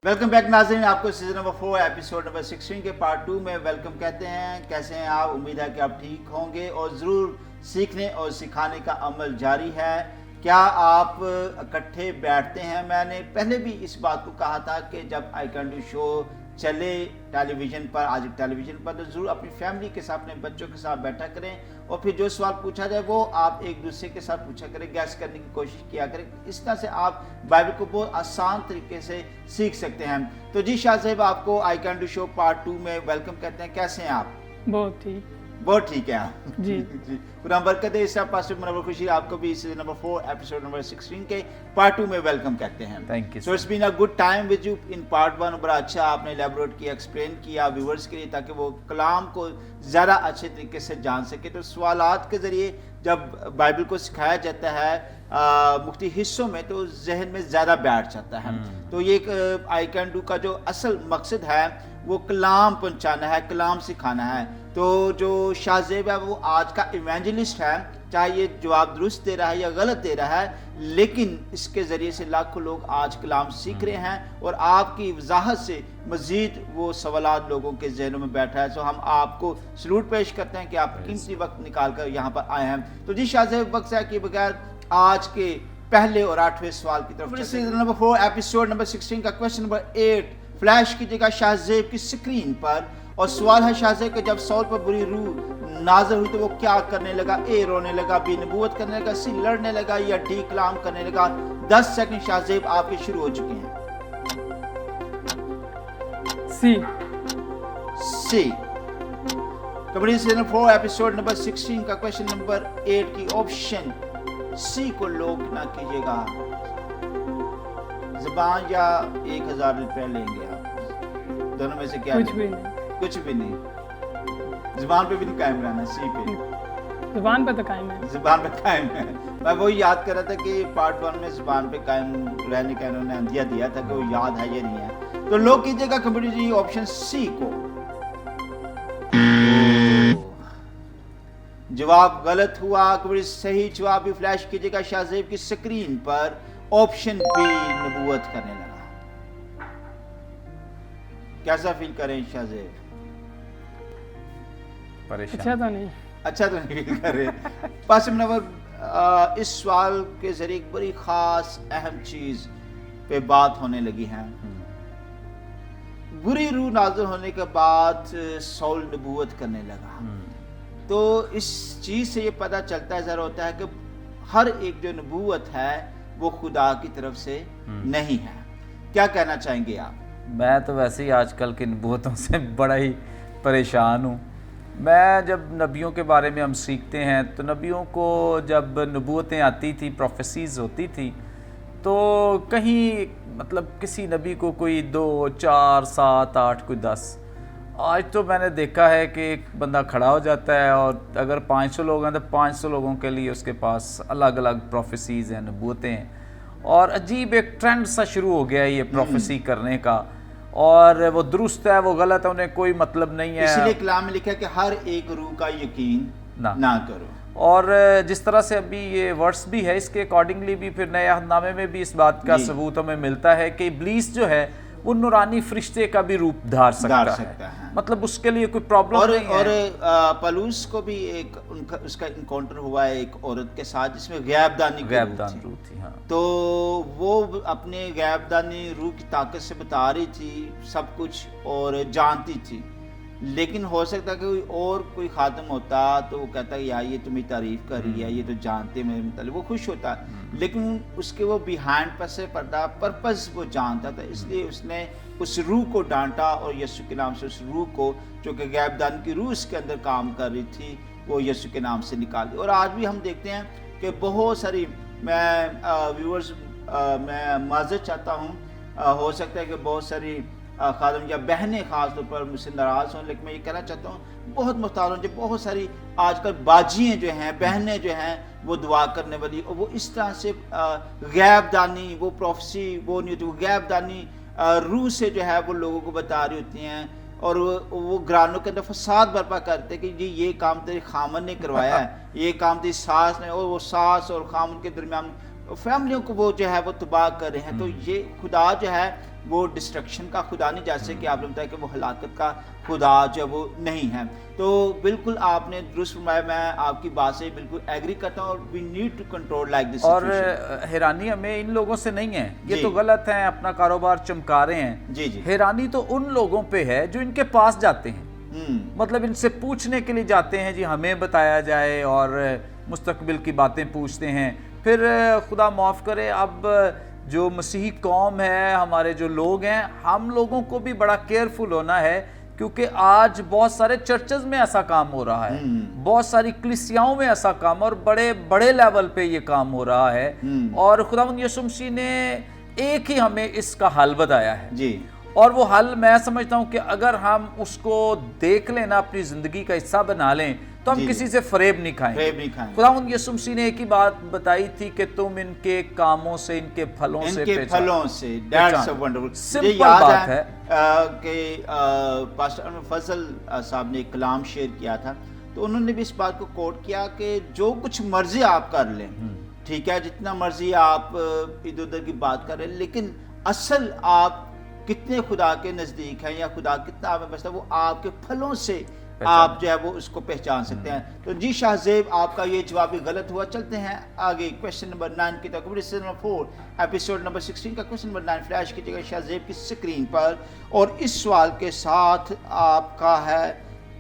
Welcome back नाज़रीन, आपको season number 4 episode number 16 के पार्ट 2 में वेलकम कहते हैं। कैसे हैं आप? उम्मीद है कि आप ठीक होंगे और ज़रूर सीखने और सिखाने का अमल जारी है। क्या आप इकट्ठे बैठते हैं? मैंने पहले भी इस बात को कहा था कि जब आई कैन डू शो चले टेलीविज़न पर, आज टेलीविज़न पर, तो ज़रूर अपनी फैमिली के साथ, अपने बच्चों के साथ बैठा करें और फिर जो सवाल पूछा जाए वो आप एक दूसरे के साथ पूछा करें, गैस करने की कोशिश किया करें। इस तरह से आप बाइबल को बहुत आसान तरीके से सीख सकते हैं। तो जी शाह साहब, आपको I can do show part 2 में वेलकम कहते हैं। कैसे हैं आप? बहुत ठीक है आप जी। जी, खुदा बरकत है। इस पास्टर मुनव्वर खुशी आपको भी सीजन नंबर 4 एपिसोड नंबर 16 के पार्ट 2 में वेलकम कहते हैं। Thank you. So it's been a good time with you in part 1। बड़ा अच्छा आपने एलैबोरेट किया, एक्सप्लेन किया व्यूअर्स के लिए, ताकि वो कलाम को ज़्यादा अच्छे तरीके से जान सके। तो सवालात के ज़रिए जब बाइबल को सिखाया जाता है मुख्तलिफ हिस्सों में, तो जहन में ज़्यादा बैठ जाता है। तो ये आई कैन डू का जो असल मकसद है वो कलाम पहुंचाना है, कलाम सिखाना है। तो जो शाहजेब है वो आज का इवेंजलिस्ट है, चाहे ये जवाब दुरुस्त दे रहा है या गलत दे रहा है, लेकिन इसके ज़रिए से लाखों लोग आज कलाम सीख रहे हैं और आपकी वजाहत से मज़ीद वो सवालात लोगों के जहनों में बैठा है। तो हम आपको सलूट पेश करते हैं कि आप कीमती वक्त निकाल कर यहाँ पर आए हैं। तो जी शाहजेब, वक्त है कि बगैर आज के पहले और 8वें सवाल की तरफ सीजन नंबर 4 एपिसोड नंबर 16 का क्वेश्चन नंबर 8 फ्लैश कीजिएगा शाहजेब की स्क्रीन पर। और सवाल है शाहजेब कि जब सौल पर बुरी रूह नाज़र हुई तो वो क्या करने लगा? ए रोने लगा, बी नबूवत करने लगा, सी लड़ने लगा, या डी कलाम करने लगा? 10 सेकंड शाहजेब आपके शुरू हो चुके हैं। सी कबड्डी सीजन 4 एपिसोड नंबर 16 का क्वेश्चन नंबर 8 की ऑप्शन सी को लॉक ना कीजिएगा। ज़बान या 1000 रुपये लेंगे आप? दोनों में से क्या? कुछ भी नहीं। ज़बान पे भी नहीं कायम रहना। सी पे, ज़बान पे तो कायम है। ज़बान पे कायम है। मैं वही याद कर रहा था कि पार्ट 1 में ज़बान पे कायम रहने का इन्होंने अंदिया दिया था कि वो याद है या नहीं है। तो लॉक कीजिएगा कंप्यूटर जी ऑप्शन सी को। जवाब गलत हुआ। कंप्यूटर सही जवाब भी फ्लैश कीजिएगा शाहजेब की स्क्रीन पर। ऑप्शन बी नबूवत करने लगा। कैसा फील करें शाहजेब? परेशान? अच्छा तो नहीं फील कर रहे। पास मुनव्वर, इस सवाल के जरिए एक बड़ी खास अहम चीज पे बात होने लगी है। बुरी रूह नाज़िल होने के बाद सौल नबूवत करने लगा। तो इस चीज से ये पता चलता है, ज़रा होता है कि हर एक जो नबूवत है वो खुदा की तरफ से नहीं है। क्या कहना चाहेंगे आप? मैं तो वैसे ही आजकल की नबूवतों से बड़ा ही परेशान हूँ। मैं जब नबियों के बारे में हम सीखते हैं तो नबियों को जब नबूवतें आती थी, प्रोफेसीज होती थी, तो कहीं मतलब किसी नबी को कोई 2, 4, 7, 8, कोई 10। आज तो मैंने देखा है कि एक बंदा खड़ा हो जाता है और अगर 500 लोग हैं तो 500 लोगों के लिए उसके पास अलग अलग प्रोफेसीज हैं, नबूवतें हैं। और अजीब एक ट्रेंड सा शुरू हो गया है ये प्रोफेसी करने का, और वो दुरुस्त है वो गलत है, उन्हें कोई मतलब नहीं है। इसलिए कलाम में लिखा है कि हर एक रूह का यकीन ना करो। और जिस तरह से अभी ये वर्ड्स भी है, इसके अकॉर्डिंगली भी फिर नए अहदनामे में भी इस बात का सबूत हमें मिलता है कि इब्लीस जो है वो नूरानी फरिश्ते का भी रूप धार सकता है। मतलब उसके लिए कोई प्रॉब्लम नहीं है। और पलूस को भी एक उसका इनकाउंटर हुआ है एक औरत के साथ जिसमें गैबदानी रूह थी। हाँ। तो वो अपने गैबदानी रूह की ताकत से बता रही थी सब कुछ और जानती थी, लेकिन हो सकता है कि कोई खातम होता तो वो कहता है यार ये तुम्हें तारीफ कर रही है, ये तो जानते मेरे मतलब, वो खुश होता। लेकिन उसके वो बिहाइंड पर से पर्दा पर्पस वो जानता था, इसलिए उसने उस रूह को डांटा और यीशु के नाम से उस रूह को, जो कि गैबदान की रूह उसके अंदर काम कर रही थी, वो यीशु के नाम से निकाल दी। और आज भी हम देखते हैं कि बहुत सारी, मैं व्यूअर्स मैं माजरत चाहता हूँ, हो सकता है कि बहुत सारी खादम या बहनें खास तौर पर मुझसे नाराज़ हों, लेकिन मैं ये कहना चाहता हूँ बहुत मुख्तार हूँ। जो बहुत सारी आजकल बाजियाँ जो हैं, बहनें जो हैं, वो दुआ करने वाली, और वो इस तरह से गैबदानी, वो प्रोफेसी वो नहीं होती, वो गैबदानी रूह से जो है वो लोगों को बता रही होती हैं, और वो घरानों के अंदर फसाद बर्पा करते कि जी ये काम तेरे खामन ने करवाया है, ये काम तेरी सास ने, और वो सास और खामन के दरमियान फैमिलियों को वो जो है वो तबाह कर रहे हैं। तो ये खुदा जो है وہ ڈسٹرکشن کا خدا نہیں، جیسے کہ آپ نے بتایا کہ وہ ہلاکت کا خدا جو وہ نہیں ہے. تو بالکل آپ نے درست فرمایا، میں آپ کی بات سے بالکل ایگری کرتا ہوں، اور we need to control like this. اور حیرانی ہمیں ان لوگوں سے نہیں ہے، یہ تو غلط ہیں، اپنا کاروبار چمکا رہے ہیں. جی جی حیرانی تو ان لوگوں پہ ہے جو ان کے پاس جاتے ہیں، مطلب ان سے پوچھنے کے لیے جاتے ہیں، جی ہمیں بتایا جائے، اور مستقبل کی باتیں پوچھتے ہیں. پھر خدا معاف کرے، اب جو مسیحی قوم ہے، ہمارے جو لوگ ہیں، ہم لوگوں کو بھی بڑا کیئرفل ہونا ہے، کیونکہ آج بہت سارے چرچز میں ایسا کام ہو رہا ہے، بہت ساری کلیسیاؤں میں ایسا کام، اور بڑے بڑے لیول پہ یہ کام ہو رہا ہے. اور خداوند یسوع مسیح نے ایک ہی ہمیں اس کا حل بتایا ہے جی. اور وہ حل میں سمجھتا ہوں کہ اگر ہم اس کو دیکھ لیں نا، اپنی زندگی کا حصہ بنا لیں، تو ہم کسی سے فریب نہیں کھائیں. خداوند یسوع مسیح نے ایک ہی بات بتائی تھی کہ تم ان کے کاموں سے، ان کے پھلوں سے That's a wonderful. سمپل بات ہے کہ پاسٹر انور فضل صاحب نے ایک کلام شیئر کیا تھا، تو انہوں نے بھی اس بات کو کوٹ کیا کہ جو کچھ مرضی آپ کر لیں، ٹھیک ہے، جتنا مرضی آپ ادھر ادھر کی بات کر رہے ہیں، لیکن اصل آپ کتنے خدا کے نزدیک ہیں، یا خدا کتنا آپ میں بستا ہے، وہ آپ کے پھلوں سے آپ جو ہے وہ اس کو پہچان سکتے ہیں. تو جی شاہ زیب، آپ کا یہ جواب بھی غلط ہوا. چلتے ہیں آگے کویسچن نمبر 9 کی طرف. سیزن نمبر 4 ایپیسوڈ نمبر 16 کا کویسچن نمبر 9 فلیش کیجیے گا شاہ زیب کی سکرین پر، اور اس سوال کے ساتھ آپ کا ہے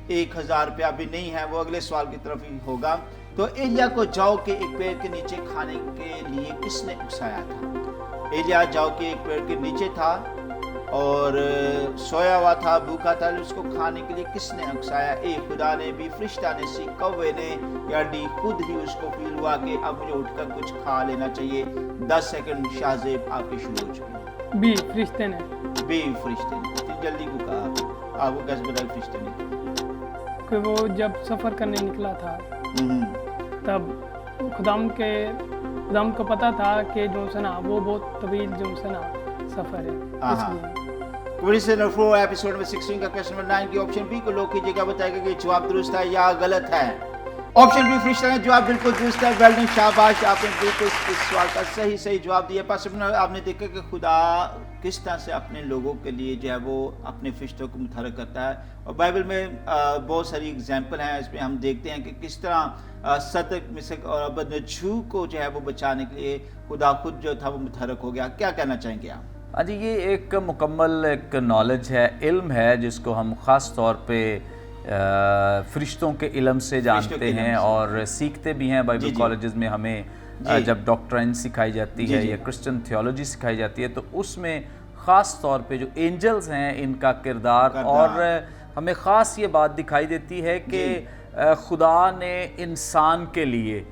1000 روپیہ بھی نہیں ہے، وہ اگلے سوال کی طرف ہی ہوگا. تو ایلیا کو جاؤ کے ایک پیڑ کے نیچے کھانے کے لیے کس نے اکسایا تھا؟ ایلیا جاؤ کے ایک پیڑ کے نیچے تھا اور سویا ہوا تھا، بھوکا تھا، اس کو کھانے کے لیے کس نے اکسایا؟ اے خدا نے بھی، فرشتہ نے، سی کوے نے، یا ڈی خود ہی اس کو فیل ہوا کہ اب مجھے اٹھ کر کچھ کھا لینا چاہیے؟ 10 سیکنڈ شاہ زیب آپ کے شروع ہو چکے ہیں. بی فرشتے نے. بی فرشتے نے. اتنی جلدی کو کہا، آپ کو کیسے بتا فرشتے نے؟ کہ وہ جب سفر کرنے نکلا تھا تب خداوند کو پتا تھا کہ جو سنا وہ بہت طویل جو سنا سفر ہے، اس لیے. کویسچن نمبر 4 ایپیسوڈ نمبر 16 کا کویسچن نمبر 9 کی آپشن بی کو لوگ کیجیے گا، بتائے گا کہ جواب درست ہے یا غلط ہے. آپشن بی فرشتہ ہے، جواب بالکل درست ہے. ویل ڈن، شاباش، آپ نے بالکل اس سوال کا صحیح جواب دیا. پاس آپ نے دیکھا کہ خدا کس طرح سے اپنے لوگوں کے لیے جو ہے وہ اپنے فرشتوں کو متحرک کرتا ہے، اور بائبل میں بہت ساری اگزامپل ہیں. اس میں ہم دیکھتے ہیں کہ کس طرح صدق، مسک اور ابدنجو کو جو ہے وہ بچانے کے لیے خدا خود جو تھا وہ متحرک ہو گیا. کیا کہنا چاہیں گے آپ؟ ہاں جی، یہ ایک مکمل ایک نالج ہے، علم ہے، جس کو ہم خاص طور پہ فرشتوں کے علم سے جانتے ہیں اور سیکھتے بھی ہیں. بائبل کالجز میں ہمیں جب ڈاکٹرائن سکھائی جاتی ہے یا کرسچن تھیولوجی سکھائی جاتی ہے، تو اس میں خاص طور پہ جو اینجلز ہیں ان کا کردار، اور ہمیں خاص یہ بات دکھائی دیتی ہے کہ خدا نے انسان کے لیے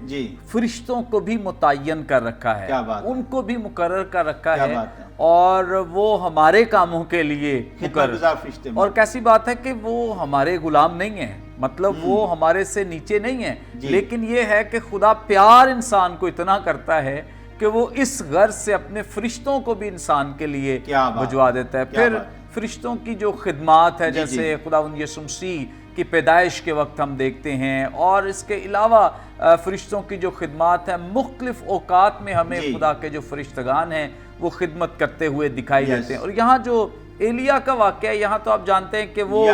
فرشتوں کو بھی متعین کر رکھا ہے، ان کو بھی مقرر کر رکھا ہے، اور وہ ہمارے کاموں کے لیے مقرر. اور کیسی بات ہے کہ وہ ہمارے غلام نہیں ہیں، مطلب وہ ہمارے سے نیچے نہیں ہیں، لیکن یہ ہے کہ خدا پیار انسان کو اتنا کرتا ہے کہ وہ اس غرض سے اپنے فرشتوں کو بھی انسان کے لیے بھجوا دیتا ہے. پھر فرشتوں کی جو خدمات ہے، جیسے خداوند یسوع مسیح کی پیدائش کے وقت ہم دیکھتے ہیں، اور اس کے علاوہ فرشتوں کی جو خدمات ہیں مختلف اوقات میں ہمیں خدا کے جو فرشتگان ہیں وہ خدمت کرتے ہوئے دکھائی دیتے ہیں. اور یہاں جو ایلیا کا واقعہ ہے، یہاں تو آپ جانتے ہیں کہ وہ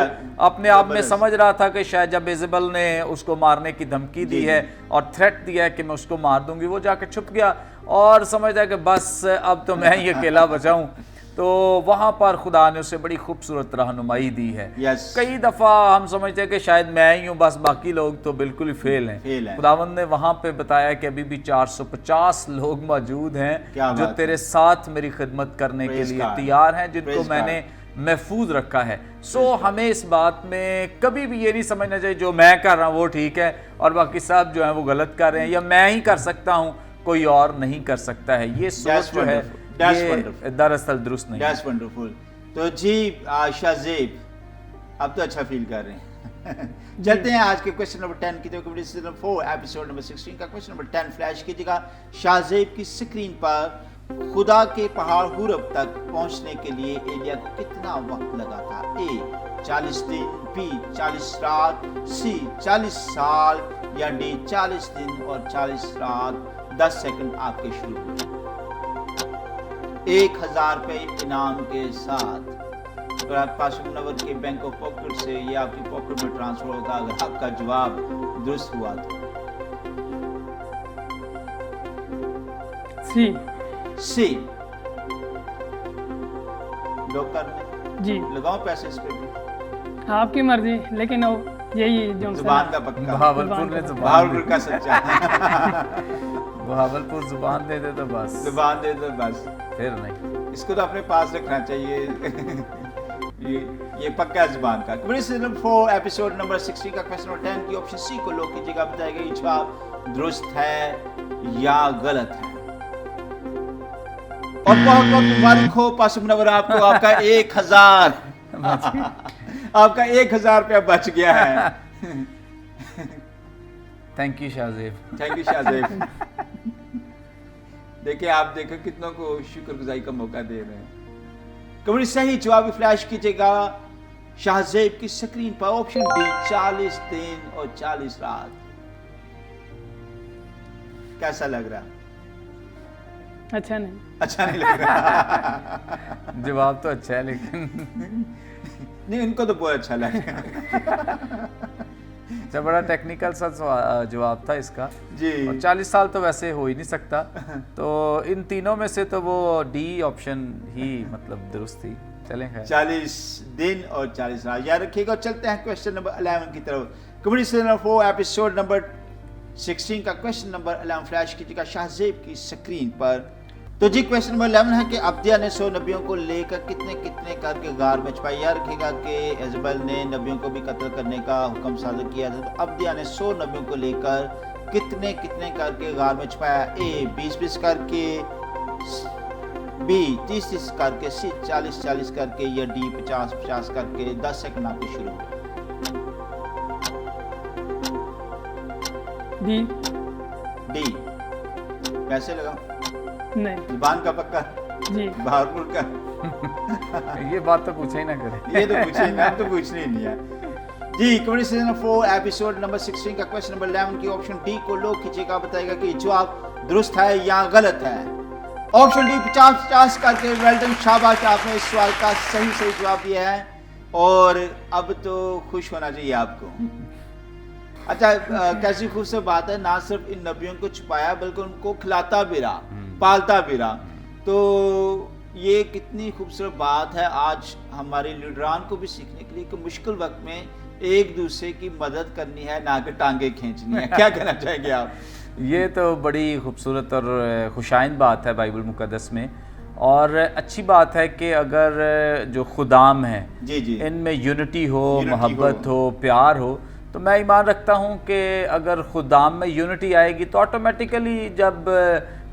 اپنے آپ میں سمجھ رہا تھا کہ شاید جب ایزبل نے اس کو مارنے کی دھمکی دی ہے اور تھریٹ دیا ہے کہ میں اس کو مار دوں گی، وہ جا کے چھپ گیا اور سمجھتا ہے کہ بس اب تو میں ہی اکیلا بچاؤں. تو وہاں پر خدا نے اسے بڑی خوبصورت رہنمائی دی ہے. کئی دفعہ ہم سمجھتے ہیں کہ شاید میں ہی ہوں، بس باقی لوگ تو بالکل ہی فیل ہیں. خداوند نے وہاں پہ بتایا کہ ابھی بھی 450 لوگ موجود ہیں جو تیرے ساتھ میری خدمت کرنے کے لیے تیار ہیں، جن کو میں نے محفوظ رکھا ہے. سو ہمیں اس بات میں کبھی بھی یہ نہیں سمجھنا چاہیے جو میں کر رہا ہوں وہ ٹھیک ہے اور باقی سب جو ہیں وہ غلط کر رہے ہیں، یا میں ہی کر سکتا ہوں کوئی اور نہیں کر سکتا ہے. یہ سوچ جو ہے یہ دراصل درست نہیں. That's wonderful. تو جی شاہ زیب اب تو اچھا فیل کر رہے ہیں. چلتے ہیں آج کے کویسچن نمبر 10 کی طرف. سیزن 4 ایپیسوڈ نمبر 16 کا کویسچن نمبر 10 فلیش کیجیے گا شاہ زیب کی سکرین پر. خدا کے پہاڑ حورب تک پہنچنے کے لیے ایلیا کو کتنا وقت لگا تھا؟ اے 40 دن، بی 40 رات، سی 40 سال، یا ڈی 40 دن اور 40 رات. 10 سیکنڈ آپ کے شروع ہوئے. 1000 रुपये इनाम के साथ। और आप पास नंबर के बैंक ऑफ पॉकेट से ये आपकी पॉकेट में ट्रांसफर होगा अगर आपका जवाब दुरुस्त हुआ तो। सी लॉक कर दें? जी लगाओ पैसे इस पे भी? आपकी मर्जी, लेकिन यही जो जुबान का पक्का। बहावलपुर ने बहावलपुर का सच्चा। बहावलपुर जुबान दे दे तो बस, जुबान दे दो बस, फिर नहीं। इसको तो अपने पास रखना चाहिए। ये पक्का है जुबान का। क्वेश्चन 4 एपिसोड नंबर 60 का क्वेश्चन नंबर 10 की ऑप्शन सी को लॉक कीजिएगा। बताएगा ये जवाब दुरुस्त है या गलत है। और बहुत बहुत मुबारक हो पास नंबर आपको, आपका 1000 आपका 1000 रुपया बच गया है। Thank you Shahzeb. Thank you Shahzeb. देखिए आप देखो कितनों को शुक्रगुजारी का मौका दे रहे हैं। कभी सही जवाब फ्लैश कीजिएगा शाहजेब की स्क्रीन पर। ऑप्शन डी 40 दिन और 40 रात। कैसा लग रहा? अच्छा नहीं, अच्छा नहीं लग रहा। जवाब तो अच्छा है लेकिन नहीं, उनको तो बहुत अच्छा लगा। जब बड़ा टेक्निकल सा जवाब था इसका जी। और 40 साल तो वैसे हो ही नहीं सकता, तो इन तीनों में से तो वो डी ऑप्शन ही मतलब दुरुस्त थी। चलें खैर। 40 दिन और 40 रात याद रखिएगा। चलते हैं क्वेश्चन नंबर 11 की तरफ। कम्युनिटी नंबर 4 एपिसोड नंबर 16 का क्वेश्चन नंबर 11 फ्लैश कीजिएगा शाहजेब की स्क्रीन पर। तो जी क्वेश्चन नंबर 11 है कि अब्दिया ने 100 नबियों को लेकर कितने कितने करके गार में छुपाई। याद रखिएगा कि एजबल ने नबियों को भी कत्ल करने का हुक्म सादर किया था, तो अब्दिया ने 100 नबियों को लेकर कितने कितने करके गार में छुपाया। ए 20-20 करके, बी 30-30 करके, सी 40-40 करके, या डी 50-50 करके। 10 सेकंड आपके शुरू हो। डी कैसे लगा? नहीं, जुबान का पक्का? जी बहावलपुर का? ये बात तो पूछे ही ना करे। ये तो पूछे ना, तो पूछनी ही नहीं है जी। कमेडी सीजन 4 एपिसोड नंबर 16 का क्वेश्चन नंबर 11 की ऑप्शन डी को लॉक कीजिएगा। बताएगा कि जवाब दुरुस्त है या गलत है। ऑप्शन डी 50-50 करके। वेल डन, शाबाश, आपने इस सवाल का सही जवाब दिया है और अब तो खुश होना चाहिए आपको। अच्छा, कैसी खूबसूरत बात है, ना सिर्फ इन नबियों को छुपाया बल्कि उनको खिलाता भी रहा, पालता भी रहा। तो ये कितनी खूबसूरत बात है आज हमारे लीडरान को भी सीखने के लिए कि मुश्किल वक्त में एक दूसरे की मदद करनी है, ना कि टांगे खींचनी है। क्या कहना चाहेंगे आप? ये तो बड़ी खूबसूरत और खुशाइन बात है बाइबल मुक़द्दस में, और अच्छी बात है कि अगर जो खुदाम हैं जी जी इनमें यूनिटी हो, मोहब्बत हो, प्यार हो, तो मैं ईमान रखता हूँ कि अगर खुदाम में यूनिटी आएगी तो ऑटोमेटिकली जब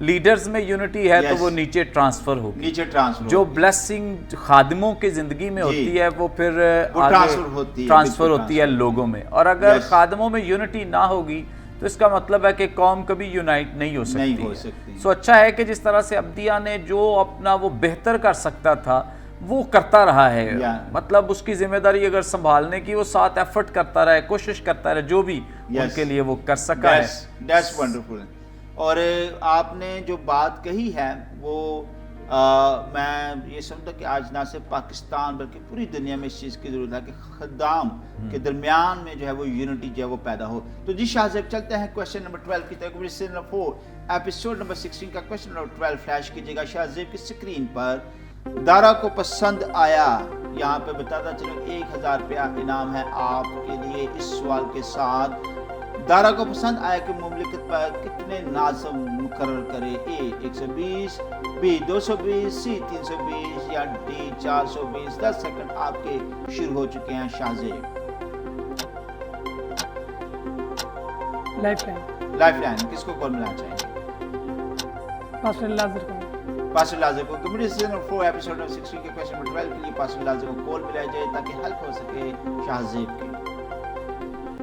लीडर्स में यूनिटी है तो वो नीचे ट्रांसफ़र होगी। नीचे ट्रांसफर, जो ब्लेसिंग खादिमों की ज़िंदगी में होती है वो फिर ट्रांसफ़र होती है लोगों में। और अगर खादिमों में यूनिटी ना होगी तो इसका मतलब है कि कौम कभी यूनाइट नहीं हो सकती। सो अच्छा है कि जिस तरह से अब्दिया ने जो अपना वो बेहतर कर सकता था वो करता रहा है, मतलब उसकी जिम्मेदारी अगर संभालने की वो साथ एफर्ट करता रहे, कोशिश करता रहे, जो भी उनके लिए वो कर सका है। That's wonderful. और आपने जो बात कही है वो मैं ये समझता कि आज ना सिर्फ पाकिस्तान बल्कि पूरी दुनिया में इस चीज़ की ज़रूरत है कि खदाम के दरमियान में जो है वो यूनिटी जो है वो पैदा हो। तो जी शाहजेब चलते हैं क्वेश्चन नंबर 12 की तरफ। क्वेश्चन नंबर 4 एपिसोड नंबर 16 का क्वेश्चन नंबर 12 फ्लैश कीजिएगा शाहजेब की स्क्रीन पर। दारा को पसंद आया, यहाँ पे बताता चलो 1000 रुपया इनाम है आपके लिए इस सवाल के साथ। दारा को पसंद आया कि मुमलिकत पर कितने नाज़म मुकर्रर करे। ए 120, बी 220, सी 320 या डी 420। 10 सेकंड आपके शुरू हो चुके हैं शाहजेब। लाइफलाइन किसको कॉल मिलाना चाहेंगे? पास्टर लाजर को। पास्टर लाजर को। कम्युनिटी सीजन 4 एपिसोड नंबर 60 के क्वेश्चन नंबर 12 के लिए पास्टर लाजर को कॉल मिलाया जाए ताकि हेल्प हो सके शाहजेब की।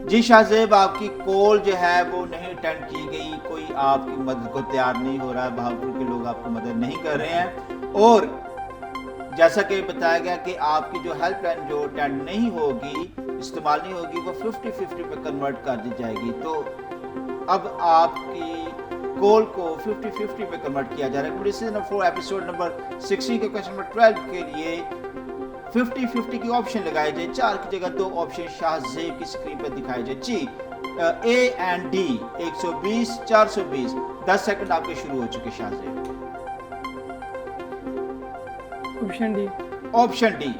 जी शाहजेब, आपकी कॉल जो है वो नहीं अटेंड की गई, कोई आपकी मदद को तैयार नहीं हो रहा है, बहावलपुर के लोग आपकी मदद नहीं कर रहे हैं। और जैसा कि बताया गया कि आपकी जो हेल्पलाइन जो अटेंड नहीं होगी, इस्तेमाल नहीं होगी, वो 50-50 पे कन्वर्ट कर दी जाएगी। तो अब आपकी कॉल को 50-50 पे कन्वर्ट किया जा रहा है। कबड्डी सीजन 4 एपिसोड नंबर 16 के क्वेश्चन नंबर 12 के लिए 50-50 की ऑप्शन लगाए जाए। 4 की जगह 2 ऑप्शन शाहजेब की स्क्रीन पर दिखाए जाए। जी ए एंड डी 120 420। 10 सेकंड आपके शुरू हो चुके Shahzeb. Option D. Option D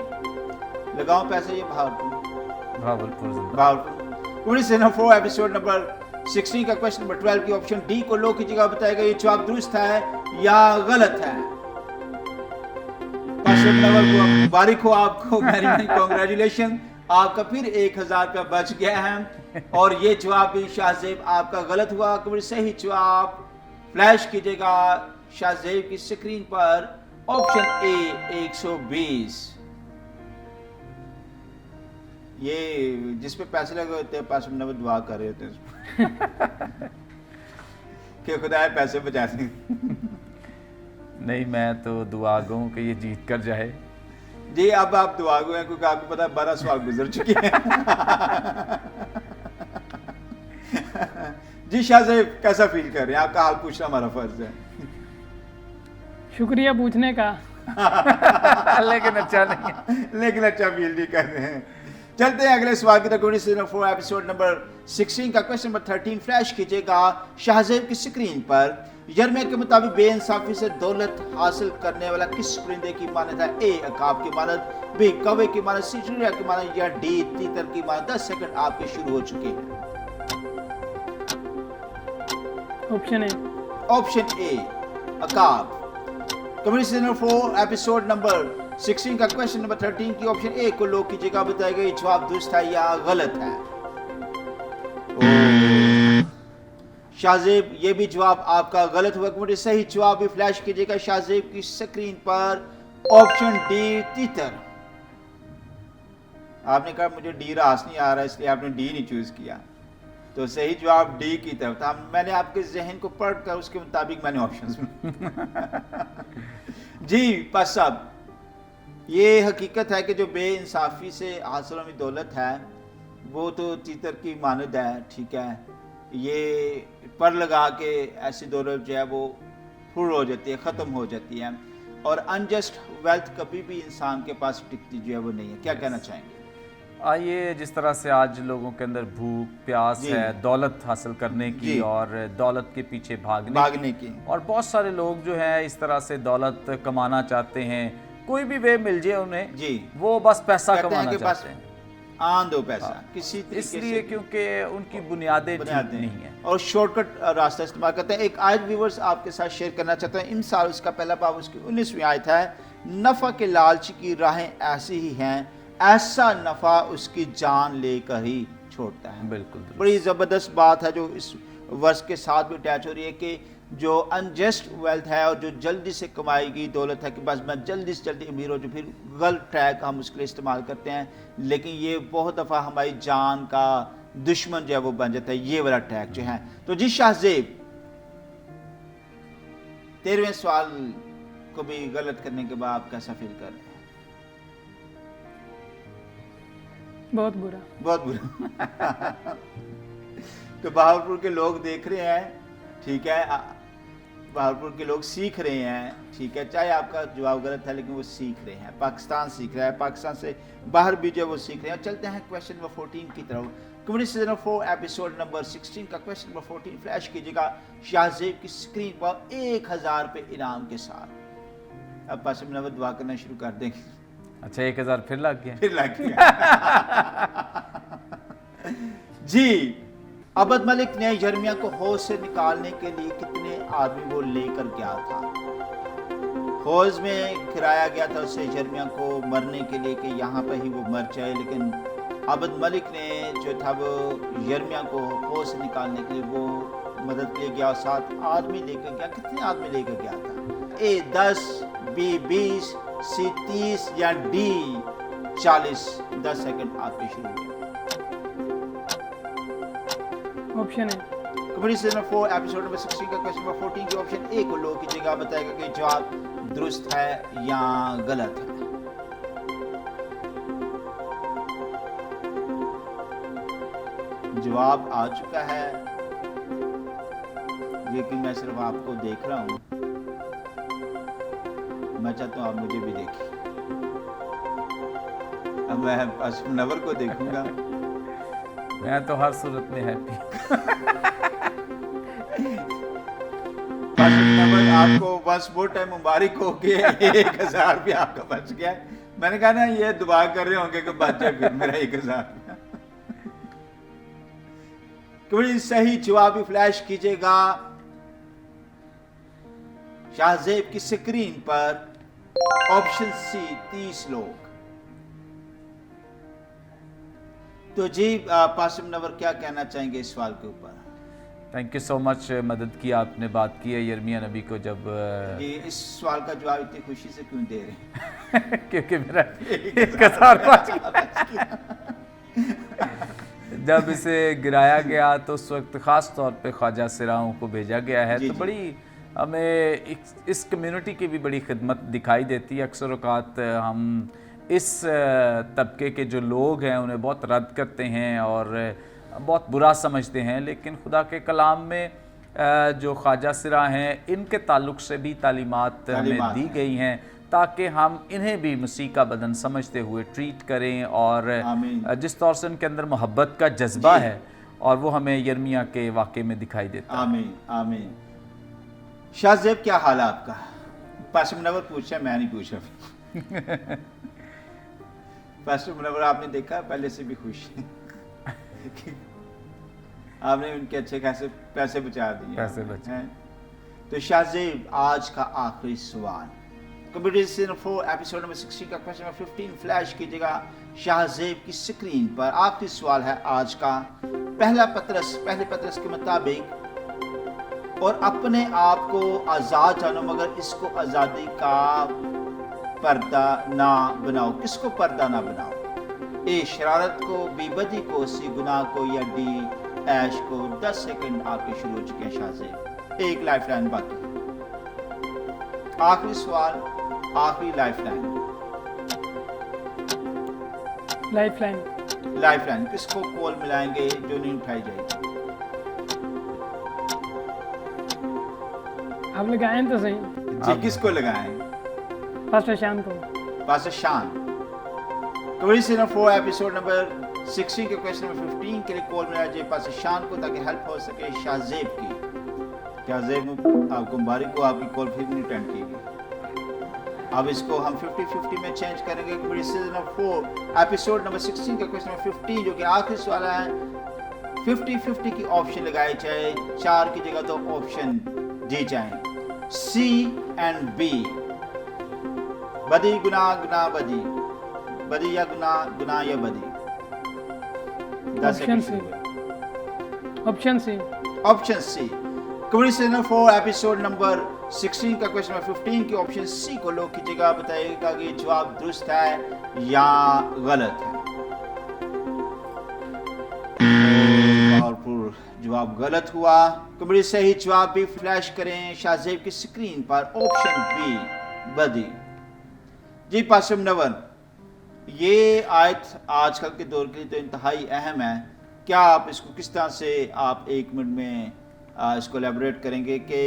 लगाओ पैसे। ये Bahawalpur kabaddi season 4 episode number 16 का क्वेश्चन नंबर 12 की ऑप्शन डी को लो की जगह बताएगा। ये जवाब दुरुस्त है या गलत है? मुबारक हो आपको, वेरी वेरी कांग्रेचुलेशन। आपका फिर 1000 का बच गया है और ये जवाब भी शाहजेब आपका गलत हुआ। कबड्डी सही जवाब फ्लैश कीजिएगा शाहजेब की स्क्रीन पर ऑप्शन ए 120। ये जिस पे पैसे लगे होते हैं पास में दुआ कर रहे होते हैं कि खुदा पैसे बचा दें। नहीं, मैं तो दुआ गो हूँ कि ये जीत कर जाए। जी अब आप दुआ गो हैं क्योंकि आपको पता है 12 सवाल गुजर चुके हैं। जी शाहजेब कैसा फील कर रहे हैं? आपका हाल पूछना हमारा फर्ज है। शुक्रिया पूछने का। लेकिन अच्छा नहीं, लेकिन अच्छा फील नहीं कर रहे हैं। चलते हैं अगले सवाल की तरफ। कबड्डी सीजन 4 एपिसोड नंबर 16 का क्वेश्चन नंबर 13 फ्लैश कीजिएगा शाहजेब की स्क्रीन पर। यिर्मयाह के मुताबिक बेइंसाफी से दौलत हासिल करने वाला किस परिंदे की मानद है? ए अकाब की मानद, बी कौवे की मानद, सी चिड़िया की मानद या डी तीतर की मानद। 10 सेकंड आपके शुरू हो चुके हैं। Option A. ऑप्शन ए अकाब। कबड्डी सीजन 4 एपिसोड नंबर 16 का क्वेश्चन नंबर 13 की ऑप्शन ए को लो की जगह बताई गई। जवाब दुरुस्त है या गलत है? शाहजेब ये भी जवाब आपका गलत हुआ। कबड्डी सही जवाब भी फ्लैश कीजिएगा शाहजेब की स्क्रीन पर ऑप्शन डी तीतर। आपने कहा मुझे डी रास नहीं आ रहा इसलिए आपने डी नहीं चूज किया, तो सही जवाब डी की तरफ था। मैंने आपके जहन को पढ़कर उसके मुताबिक मैंने ऑप्शंस जी बस साहब ये हकीकत है कि जो बेइंसाफी से हासिल हुई दौलत है वो तो तीतर की मानद है, ठीक है। ये पर लगा के ऐसी दौलत जो है वो फुल हो जाती है, ख़त्म हो जाती है और अनजस्ट वेल्थ कभी भी इंसान के पास टिकती जो है वो नहीं है। क्या कहना चाहेंगे? आइए, जिस तरह से आज लोगों के अंदर भूख प्यास है दौलत हासिल करने की और दौलत के पीछे भागने की, और बहुत सारे लोग जो है इस तरह से दौलत कमाना चाहते हैं, कोई भी वे मिल जाए उन्हें जी वो बस पैसा कमाना चाहते हैं, आन दो पैसा किसी तरीके इसलिए क्योंकि उनकी बुनियादें नहीं है और शॉर्टकट रास्ता इस्तेमाल करते हैं। एक आयत व्यूअर्स आपके साथ शेयर करना चाहते हैं। इमसाल उसका पहला बाब उसकी 19वीं आयत है। नफ़ा के लालच की राहें ऐसी ही हैं, ऐसा नफ़ा उसकी जान लेकर ही छोड़ता है। बिल्कुल बड़ी ज़बरदस्त बात है जो इस वर्ष के साथ भी अटैच हो रही है कि जो अनजस्ट वेल्थ है और जो जल्दी से कमाई गई दौलत है कि बस मैं जल्दी से जल्दी अमीर हो, जो फिर गलत ट्रैक हम उसके लिए इस्तेमाल करते हैं, लेकिन ये बहुत दफ़ा हमारी जान का दुश्मन जो है वो बन जाता है, ये वाला ट्रैक जो है। तो जी शाहजेब 13वें सवाल को भी गलत करने के बाद आप कैसा फील कर रहे हैं? बहुत बुरा, बहुत बुरा। तो बहावलपुर के लोग देख रहे हैं, ठीक है, बहावलपुर के लोग सीख रहे हैं, ठीक है, चाहे आपका जवाब गलत है लेकिन वो सीख रहे हैं, पाकिस्तान सीख रहा है, पाकिस्तान से बाहर भी जो वो सीख रहे हैं। चलते हैं क्वेश्चन नंबर 14 की तरफ। कबड्डी सीजन 4 एपिसोड नंबर 16 का क्वेश्चन नंबर 14 फ्लैश कीजिएगा शाहजेब की स्क्रीन पर 1000 रुपये इनाम के साथ। अब पास में दुआ करना शुरू कर देंगे। अच्छा 1000 फिर लग गया, फिर लग गया। जी अबद मलिक ने यिर्मयाह को हौज से निकालने के लिए कितने आदमी वो लेकर गया था? हौज में खिराया गया था उसे यिर्मयाह को मरने के लिए कि यहाँ पर ही वो मर जाए, लेकिन अबद मलिक ने जो था वो यिर्मयाह को हौज से निकालने के लिए वो मदद ले गया और 7 आदमी लेकर गया। कितने आदमी लेकर गया था? ए 10, बी 20, सी 30 या डी 40। 10 सेकंड आपके शुरू। Option A. Kabaddi season 4 episode number 16 का क्वेश्चन नंबर 14 की ऑप्शन ए को लो कीजिएगा, बताएगा कि जवाब दुरुस्त है या गलत है। जवाब आ चुका है, लेकिन मैं सिर्फ आपको देख रहा हूँ, मैं चाहता हूँ आप मुझे भी देखें। अब मैं पास्टर मुनव्वर को देखूंगा। मैं तो हर सूरत में हैप्पी। पास्टर मुनव्वर, आपको वंस मोर टाइम मुबारक हो के 1000 रुपया आपका बच गया। मैंने कहा ना ये दुआ कर रहे होंगे कि बच जाए फिर मेरा 1000 रुपया। क्योंकि सही जवाब भी फ्लैश कीजिएगा शाहजेब की स्क्रीन पर। ऑप्शन सी 30 लोग। तो जी पास्टर मुनव्वर क्या कहना चाहेंगे इस सवाल के ऊपर? थैंक यू सो मच, मदद की आपने, बात की है यिर्मयाह नबी को जब जी इस सवाल का जवाब इतनी खुशी से क्यों दे रहे हैं? क्योंकि मेरा 1000 बच गया। जब इसे गिराया गया तो उस वक्त ख़ास तौर पे ख्वाजा सिराओं को भेजा गया है। तो बड़ी हमें इस कम्युनिटी की भी बड़ी खिदमत दिखाई देती है। अक्सर औक़ात हम इस तबके के जो लोग हैं उन्हें बहुत रद्द करते हैं और बहुत बुरा समझते हैं, लेकिन खुदा के कलाम में जो ख्वाजा सिरा हैं इनके ताल्लुक़ से भी तालीमात हमें दी गई हैं ताकि हम इन्हें भी मसीह का बदन समझते हुए ट्रीट करें और जिस तौर से उनके अंदर मोहब्बत का जज्बा है और वो हमें यिर्मयाह के वाक़े में दिखाई देता है। आमीन आमीन। शाहजेब क्या हाल है आपका? पास्टर मुनव्वर पूछा, मैं नहीं पूछ रहा। पास्टर मुनव्वर आपने देखा पहले से भी खुश हैं। आपने उनके अच्छे खासे पैसे बचा दिए। पैसे बचे। तो शाहजेब आज का आखिरी सवाल, कंप्यूटर सीजन 4 एपिसोड नंबर 60 का क्वेश्चन नंबर 15 फ्लैश कीजिएगा शाहजेब की स्क्रीन पर। आखिरी सवाल है आज का। पहले पत्रस के मुताबिक और अपने आप को आज़ाद जानो मगर इसको आज़ादी का पर्दा ना बनाओ। किसको पर्दा ना बनाओ? ए शरारत को, बेबदी को, सी गुनाह को, या डी ऐश को? 10 सेकंड आपके शुरू हो चुके हैं शाहजेब। एक लाइफ लाइन बाकी। आखिरी सवाल, आखिरी लाइफ लाइन। लाइफ लाइन किसको कॉल मिलाएंगे जो नहीं उठाई जाएगी? आप लगाएं तो सही। जी किसको लगाएं? पास्टर शान को। पास्टर शान। कंप्यूटर सीजन 4 एपिसोड नंबर 60 के क्वेश्चन नंबर 15 के लिए कॉल मिला जाए पास्टर शान को ताकि हेल्प हो सके शाहजेब की। शाहजेब आपको मुबारक को, आपकी कॉल फिर नहीं अटेंड की गई। अब इसको हम 50-50 में चेंज करेंगे। कंप्यूटर सीजन 4 एपिसोड नंबर 16 का क्वेश्चन नंबर 15 जो कि आखिरी सवाल है, 50-50 की ऑप्शन लगाई जाए। 4 की जगह तो ऑप्शन दी जाए, सी एंड बी। बदी गुनाह, गुनाह बदी, बदी या गुनाह, गुनाह या बदी। Option C. Option C. Computer season 4 episode number 16 का क्वेश्चन नंबर 15 की ऑप्शन सी को लोग की जगह बताइएगा कि जवाब दुरुस्त है या गलत है। और जवाब गलत हुआ। कंप्यूटर सही जवाब भी फ्लैश करें शाहजेब की स्क्रीन पर। ऑप्शन बी बदी। जी पास्टर मुनव्वर, ये आयत आजकल के दौर के लिए तो इंतहाई अहम है। क्या आप इसको किस तरह से आप 1 मिनट में इसको एलैबोरेट करेंगे कि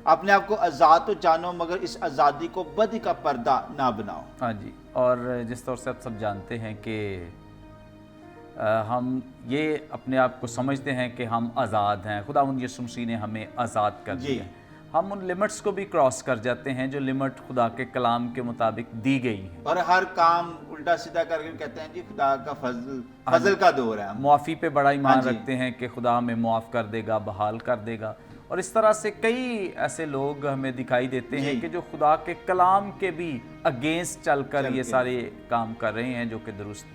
अपने आप को आज़ाद तो जानो मगर इस आज़ादी को बदी का पर्दा ना बनाओ? हाँ जी, और जिस तौर से आप सब जानते हैं कि हम ये अपने आप को समझते हैं कि हम आज़ाद हैं, खुदावंद यीशु मसीह ने हमें आज़ाद कर दिया। हम उन लिमिट्स को भी क्रॉस कर जाते हैं जो लिमिट खुदा के कलाम के मुताबिक दी गई है, और हर काम उल्टा सीधा करके कहते हैं जी खुदा का फजल का दौर है। मुआफ़ी पे बड़ा ईमान रखते हैं कि खुदा हमें मुआफ़ कर देगा, बहाल कर देगा। और इस तरह से कई ऐसे लोग हमें दिखाई देते हैं कि जो खुदा के कलाम के भी अगेंस्ट चलकर ये सारे काम कर रहे हैं जो कि दुरुस्त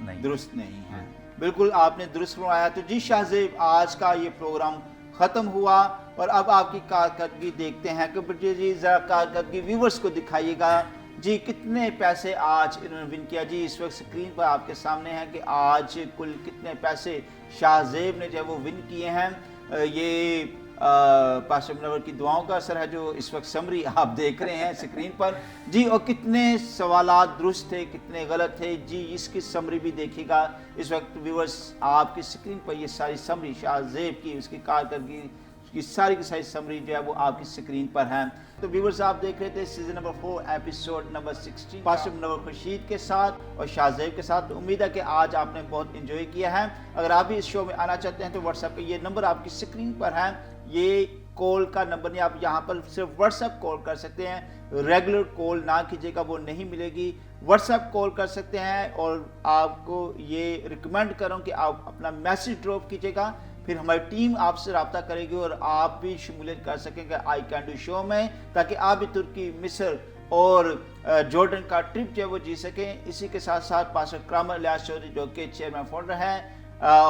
नहीं है। बिल्कुल आपने दुरुस्त फरमाया। तो जी शाहजेब, आज का ये प्रोग्राम ख़त्म हुआ और अब आपकी कारकर्दगी देखते हैं कि जी ज़रा कारकर्दगी व्यूवर्स को दिखाइएगा जी कितने पैसे आज इन्होंने विन किया। जी इस वक्त स्क्रीन पर आपके सामने है कि आज कुल कितने पैसे शाहजेब ने जो वो विन किए हैं। ये पास्टर मुनव्वर की दुआओं का असर है जो इस वक्त समरी आप देख रहे हैं स्क्रीन पर जी। और कितने सवालात दुरुस्त थे, कितने गलत थे जी, इसकी समरी भी देखिएगा। इस वक्त व्यूअर्स आपकी स्क्रीन पर ये सारी समरी शाहजेब की, उसकी कारकर्दगी की सारी समरी जो है वो आपकी स्क्रीन पर है। तो व्यूअर्स, आप देख रहे थे season number 4 episode number 16 pastor Munawwar Khurshid के साथ और शाहज़ैब के साथ। उम्मीद है कि आज आपने बहुत इंजॉय किया है। अगर आप भी इस शो में आना चाहते हैं तो व्हाट्सएप का ये नंबर आपकी स्क्रीन पर है, ये कॉल का नंबर नहीं, आप यहाँ पर सिर्फ व्हाट्सएप कॉल कर सकते हैं। रेगुलर कॉल ना कीजिएगा, वो नहीं मिलेगी। व्हाट्सएप कॉल कर सकते हैं और आपको ये रिकमेंड करूँ कि आप अपना मैसेज ड्रॉप कीजिएगा, फिर हमारी टीम आपसे रब्ता करेगी और आप भी शमूलियत कर सकेंगे आई कैन डू शो में, ताकि आप भी तुर्की, मिस्र और जॉर्डन का ट्रिप जो है वो जी सकें। इसी के साथ साथ पास्टर करामत इलियास चौधरी जो कि चेयरमैन फाउंडर हैं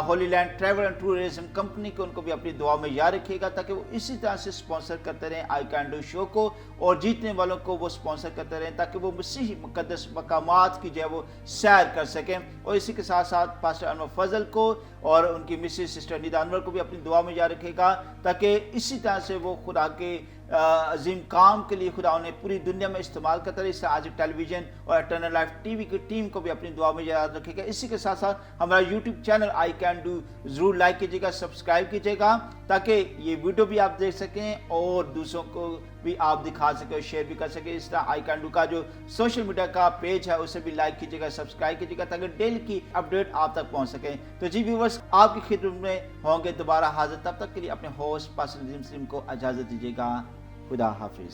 Holi land travel and tourism company को, उनको भी अपनी दुआ में याद रखिएगा ताकि वो इसी तरह से स्पॉन्सर करते रहें आई कैन डू शो को, और जीतने वालों को वो स्पॉन्सर करते रहें ताकि वो मसीही मुकद्दस मकामात की जो है वो सैर कर सकें। और इसी के साथ साथ पास्टर अनवर फजल को और उनकी मिसेस सिस्टर निदा अनवर को भी अपनी दुआ में याद रखेगा ताकि इसी तरह से वो खुदा के अजीम काम के लिए खुदा उन्हें पूरी दुनिया में इस्तेमाल करता रहे। इससे आज टेलीविजन और इटर्नल लाइफ टीवी की टीम को भी अपनी दुआ में याद रखेगा। इसी के साथ साथ हमारा YouTube channel I can do जरूर लाइक कीजिएगा, सब्सक्राइब कीजिएगा ताकि ये वीडियो भी आप देख सकें और दूसरों को भी आप दिखा सकें और शेयर भी कर सकें। इस तरह आई कैन डू का जो सोशल मीडिया का पेज है उसे भी लाइक कीजिएगा, सब्सक्राइब कीजिएगा ताकि डेली की अपडेट आप तक पहुंच सके। तो जी व्यूअर्स, आपकी खिदमत में होंगे दोबारा हाजिर, तब तक के लिए अपने होस्ट पास्टर नजीम सलीम को इजाजत दीजिएगा। खुदा हाफिज।